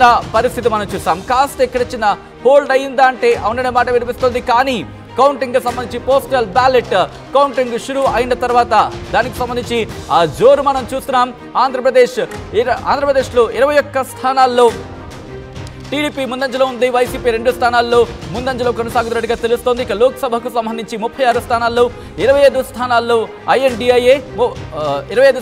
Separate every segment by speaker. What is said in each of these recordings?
Speaker 1: సంబంధించిన పరిస్థితి మనం చూసాం. కాస్త ఇక్కడ చిన్న హోల్డ్ అయిందా అంటే అవుననే మాట వినిపిస్తుంది. కానీ కౌంటింగ్ కి సంబంధించి పోస్టల్ బ్యాలెట్ కౌంటింగ్ షురూ అయిన తర్వాత దానికి సంబంధించి ఆ జోరు మనం చూస్తున్నాం. ఆంధ్రప్రదేశ్లో 21 స్థానాల్లో టీడీపీ ముందంజలో ఉంది. వైసీపీ 2 స్థానాల్లో ముందంజలో కొనసాగుతున్నట్టుగా తెలుస్తోంది. ఇక లోక్సభకు సంబంధించి 36 స్థానాల్లో 25 స్థానాల్లో ఐఎన్డీఐఏ 11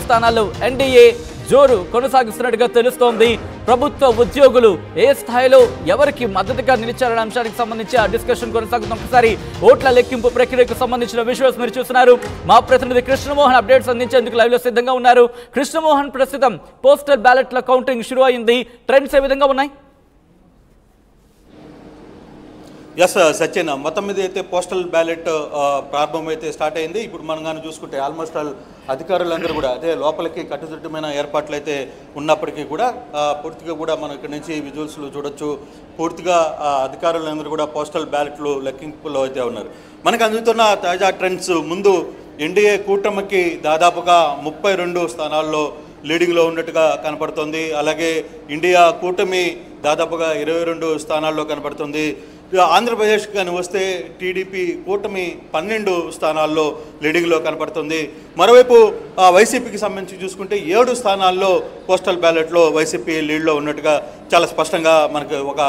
Speaker 1: స్థానాల్లో ఎన్డీఏ జోరు కొనసాగిస్తున్నట్టుగా తెలుస్తోంది. ప్రభుత్వ ఉద్యోగులు ఏ స్థాయిలో ఎవరికి మద్దతుగా నిలిచారనే అంశానికి సంబంధించి ఆ డిస్కషన్ కొనసాగుతుంది. ఒకసారి ఓట్ల లెక్కింపు ప్రక్రియకు సంబంధించిన విజువల్స్ మీరు చూస్తున్నారు. మా ప్రతినిధి కృష్ణమోహన్ అప్డేట్స్ అందించేందుకు లైవ్ లో సిద్ధంగా ఉన్నారు. కృష్ణమోహన్, ప్రస్తుతం పోస్టల్ బ్యాలెట్ల కౌంటింగ్ షురూ అయింది. ట్రెండ్స్ ఏ విధంగా ఉన్నాయి?
Speaker 2: ఎస్ సచిన్, మొత్తం మీద అయితే పోస్టల్ బ్యాలెట్ ప్రారంభం అయితే స్టార్ట్ అయింది. ఇప్పుడు మనం కానీ చూసుకుంటే ఆల్మోస్ట్ ఆల్ అధికారులందరూ కూడా అదే లోపలికి కట్టుదిట్టమైన ఏర్పాట్లు అయితే ఉన్నప్పటికీ కూడా పూర్తిగా కూడా మనం ఇక్కడ నుంచి విజువల్స్లో చూడొచ్చు. పూర్తిగా అధికారులందరూ కూడా పోస్టల్ బ్యాలెట్లు లెక్కింపులో అయితే ఉన్నారు. మనకు అందుతున్న తాజా ట్రెండ్స్ ముందు ఎన్డీఏ కూటమికి దాదాపుగా 32 స్థానాల్లో లీడింగ్లో ఉన్నట్టుగా కనపడుతుంది. అలాగే ఇండియా కూటమి దాదాపుగా 22 స్థానాల్లో కనపడుతుంది. ఆంధ్రప్రదేశ్కి కానీ వస్తే టీడీపీ కూటమి 12 స్థానాల్లో లీడింగ్లో కనపడుతుంది. మరోవైపు వైసీపీకి సంబంధించి చూసుకుంటే 7 స్థానాల్లో పోస్టల్ బ్యాలెట్లో వైసీపీ లీడ్లో ఉన్నట్టుగా చాలా స్పష్టంగా మనకు ఒక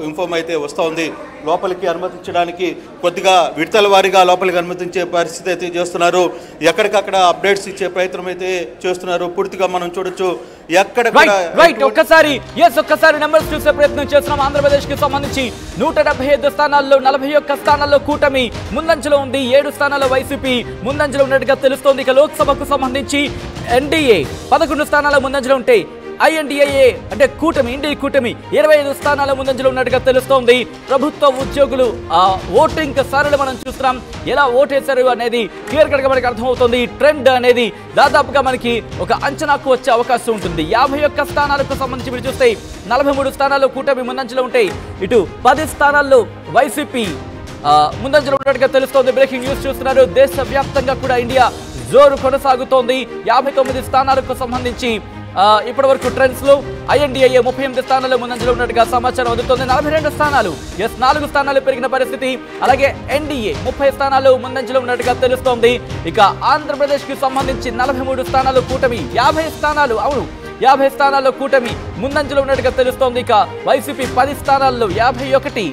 Speaker 2: ఇన్ఫోమ్ అయితే వస్తూ ఉంది. లోపలికి అనుమతించడానికి కొద్దిగా విడతల వారీగా లోపలికి అనుమతించే పరిస్థితి అయితే చేస్తున్నారు. ఎక్కడికక్కడ అప్డేట్స్ ఇచ్చే ప్రయత్నం అయితే చేస్తున్నారు. పూర్తిగా మనం చూడొచ్చు ఎక్కడ
Speaker 1: ఒక్కసారి నెంబర్స్ చూసే ప్రయత్నం చేస్తున్నాం. ఆంధ్రప్రదేశ్ కి సంబంధించి 175 స్థానాల్లో 41 స్థానాల్లో కూటమి ముందంజలో ఉంది. 7 స్థానాల్లో వైసీపీ ముందంజలో ఉన్నట్టుగా తెలుస్తోంది. ఇక లోక్సభకు సంబంధించి ఎన్డీఏ 11 స్థానాల ముందంజలో ఉంటే ఐఎన్డీఏ అంటే ఇండియా కూటమి 25 స్థానాల ముందంజలో ఉన్నట్టుగా తెలుస్తోంది. ప్రభుత్వ ఉద్యోగులు ఓటింగ్ సరళి మనం చూస్తున్నాం. ఎలా ఓటేశారు అనేది క్లియర్ కట్గా మనకి అర్థమవుతుంది. ట్రెండ్ అనేది దాదాపుగా మనకి ఒక అంచనాకు వచ్చే అవకాశం ఉంటుంది. 51 స్థానాలకు సంబంధించి మీరు చూస్తే 43 స్థానాల్లో కూటమి ముందంజలో ఉంటాయి. ఇటు 10 స్థానాల్లో వైసీపీ ముందంజలో ఉన్నట్టుగా తెలుస్తోంది. బ్రేకింగ్ న్యూస్ చూస్తున్నారు. దేశవ్యాప్తంగా కూడా ఇండియా జోరు కొనసాగుతోంది. 59 స్థానాలకు సంబంధించి ఇప్పటి వరకు ట్రెండ్స్ లో ఐఎన్డీఐఏ 38 స్థానాల్లో ముందంజలో ఉన్నట్టుగా సమాచారం అందుతోంది. 42 స్థానాలు 4 స్థానాలు పెరిగిన పరిస్థితి. అలాగే ఎన్డీఏ 30 స్థానాలు ముందంజలో ఉన్నట్టుగా తెలుస్తోంది. ఇక ఆంధ్రప్రదేశ్ కి సంబంధించి 43 స్థానాలు కూటమి, 50 స్థానాల్లో కూటమి ముందంజలో ఉన్నట్టుగా తెలుస్తోంది. ఇక వైసీపీ 10 స్థానాల్లో 51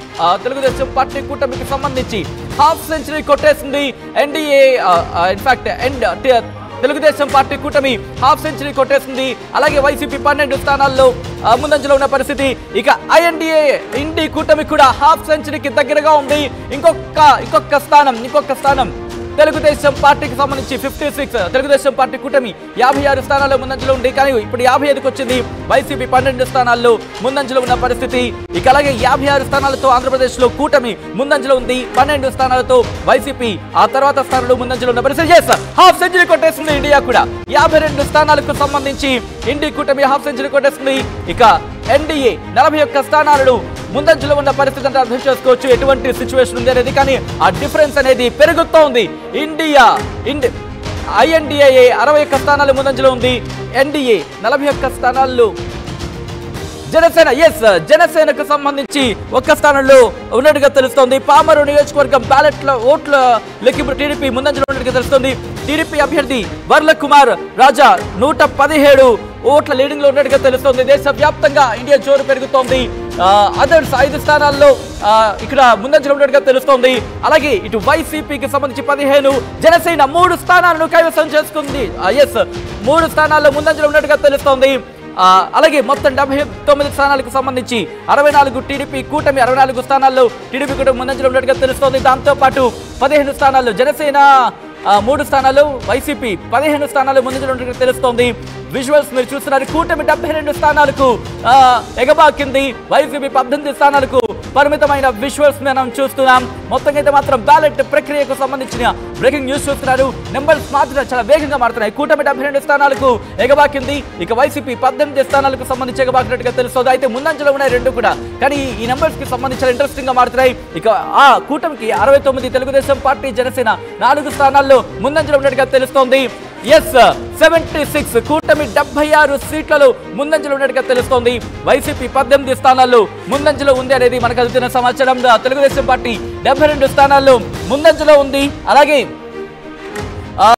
Speaker 1: తెలుగుదేశం పార్టీ కూటమికి సంబంధించి హాఫ్ సెంచరీ కొట్టేసింది. ఎన్డీఏ ఇన్ఫాక్ట్ తెలుగుదేశం పార్టీ కూటమి హాఫ్ సెంచరీ కొట్టేసింది. అలాగే వైసీపీ 12 స్థానాల్లో ముందంజలో ఉన్న పరిస్థితి. ఇక ఇండి కూటమి కూడా హాఫ్ సెంచరీకి దగ్గరగా ఉంది. ఇంకొక స్థానం తెలుగుదేశం పార్టీకి సంబంధించి 56 తెలుగుదేశం పార్టీ కూటమి 56 స్థానాల్లో ముందంజలో ఉంది. కానీ ఇప్పుడు 55కి వచ్చింది. వైసీపీ 12 స్థానాల్లో ముందంజలో ఉన్న పరిస్థితి. ఇక అలాగే 56 స్థానాలతో ఆంధ్రప్రదేశ్ లో కూటమి ముందంజలో ఉంది. 12 స్థానాలతో వైసీపీ ఆ తర్వాత స్థానాల్లో ముందంజలో ఉన్న పరిస్థితి. హాఫ్ సెంచరీ కొట్టేస్తుంది ఇండియా కూడా. 52 స్థానాలకు సంబంధించి ఇండి కూటమి హాఫ్ సెంచరీ కొట్టేస్తుంది. ఇక ఎన్డీఏ 41 స్థానాలను ముందంజలో ఉన్న పరిస్థితి అంటే అర్థం చేసుకోవచ్చు ఎటువంటి సిచ్యువేషన్ ఉంది అనేది. కానీ ఆ డిఫరెన్స్ అనేది పెరుగుతోంది. ఐఎన్డీఏ 61 స్థానాలు ముందంజలో ఉంది. ఎన్డీఏ 41 స్థానాల్లో. జనసేనకు సంబంధించి 1 స్థానంలో ఉన్నట్టుగా తెలుస్తోంది. పామరు నియోజకవర్గం బ్యాలెట్ల ఓట్ల లెక్కింపు టీడీపీ ముందంజలో ఉన్నట్టుగా తెలుస్తోంది. టీడీపీ అభ్యర్థి వర్ల కుమార్ రాజా 117 ఓట్ల లీడింగ్ లో ఉన్నట్టుగా తెలుస్తోంది. దేశవ్యాప్తంగా ఇండియా జోరు పెరుగుతోంది. అదర్స్ 5 స్థానాల్లో ఇక్కడ ముందంజలో ఉన్నట్టుగా తెలుస్తోంది. అలాగే ఇటు వైసీపీకి సంబంధించి 15, జనసేన 3 స్థానాలను కైవసం చేసుకుంది. 3 స్థానాల్లో ముందంజలో ఉన్నట్టుగా తెలుస్తోంది. అలాగే మొత్తం 79 స్థానాలకు సంబంధించి 64 టీడీపీ కూటమి 64 స్థానాల్లో టీడీపీ కూటమి ముందంజలో ఉన్నట్టుగా తెలుస్తోంది. దాంతో పాటు 15 స్థానాల్లో జనసేన 3 స్థానాలు, వైసీపీ 15 స్థానాలు ముందంజలో ఉన్నట్టుగా తెలుస్తోంది. విజువల్స్ మీరు చూస్తున్నారు. కూటమి 72 స్థానాలకు ఎగబాకింది. వైసీపీ 18 స్థానాలకు పరిమితమైన విజువల్స్ మనం చూస్తున్నాం. మొత్తంగా అయితే మాత్రం బ్యాలెట్ ప్రక్రియకు సంబంధించిన బ్రేకింగ్ న్యూస్ చూస్తున్నారు. నెంబర్స్ మాత్రం చాలా వేగంగా మారుతున్నాయి. కూటమి 72 స్థానాలకు ఎగబాకింది. ఇక వైసీపీ 18 స్థానాలకు సంబంధించి ఎగబాకినట్టుగా తెలుస్తుంది. అయితే ముందంజలో ఉన్నాయి 2 కూడా. కానీ ఈ నెంబర్స్ కి సంబంధించిన ఇంట్రెస్టింగ్ గా మారుతున్నాయి. ఇక ఆ కూటమికి 69, తెలుగుదేశం పార్టీ జనసేన 4 స్థానాల్లో ముందంజలో ఉన్నట్టుగా తెలుస్తోంది. 76 కూటమి 76 సీట్లలో ముందంజలో ఉన్నట్టుగా తెలుస్తోంది. వైసీపీ 18 స్థానాల్లో ముందంజలో ఉంది అనేది మనకు అందుతున్న సమాచారం. తెలుగుదేశం పార్టీ 72 స్థానాల్లో ముందంజలో ఉంది. అలాగే